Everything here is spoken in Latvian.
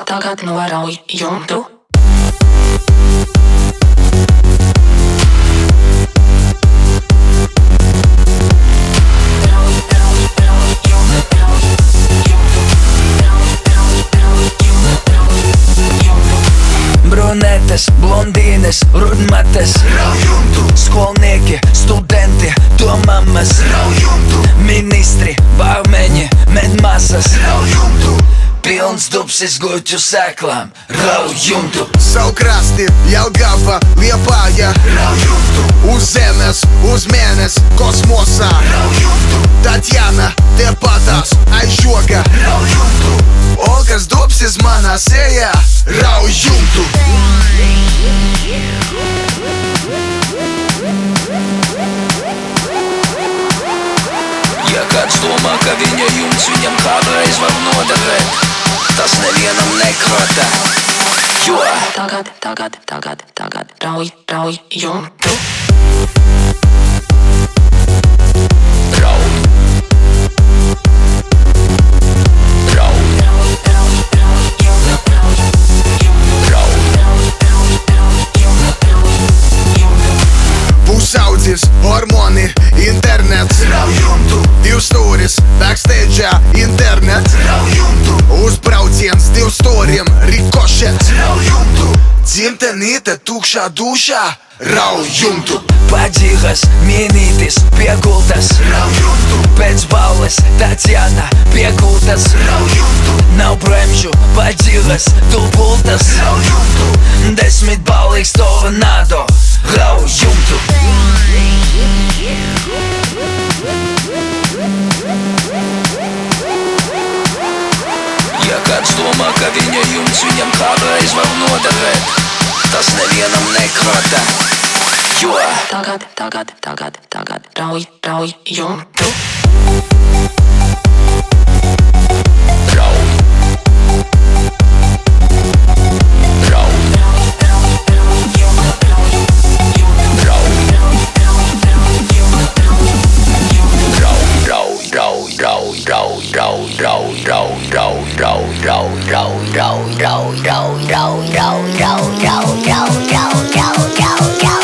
Tagad norauj jumtu. Brunetes, blondīnes, rudmates, skolnieki, studenti, domāmas, ministri, bārmeņi, medmasas, pilns dubsis guļķu sēklām, rauj jumtu. Savu krasti, Jelgava, Liepāja, uz zemes, uz mēnes, kosmosā, Tatjana, tepatās, aiz žoga, Olgas dubsis manā sejā, rauj jumtu. Ja kāds domā, ka viņa jumts viņam kādreiz var noderēt, tas nevienam nekrotā, jo Tagad rauj jumtu. Pusaudzis, hormoni, internets, divs stūris, backstage'ā, internets, uzbrauciens, divs stūrim, rikošets, dzimtenīte tukšā dušā, rauj jumtu. Padzīgas, mienītis, piegultas, pēc balles, Tatjana, piegultas, nav bremžu, padzīgas, dubultas, 10 balīgs tornado, rauj jumtu. Ja kāds domā, ka viņa jumts viņam kādreiz var noderēt, tas nevienam nekrotā, jo Tagad rauj jumtu. Go.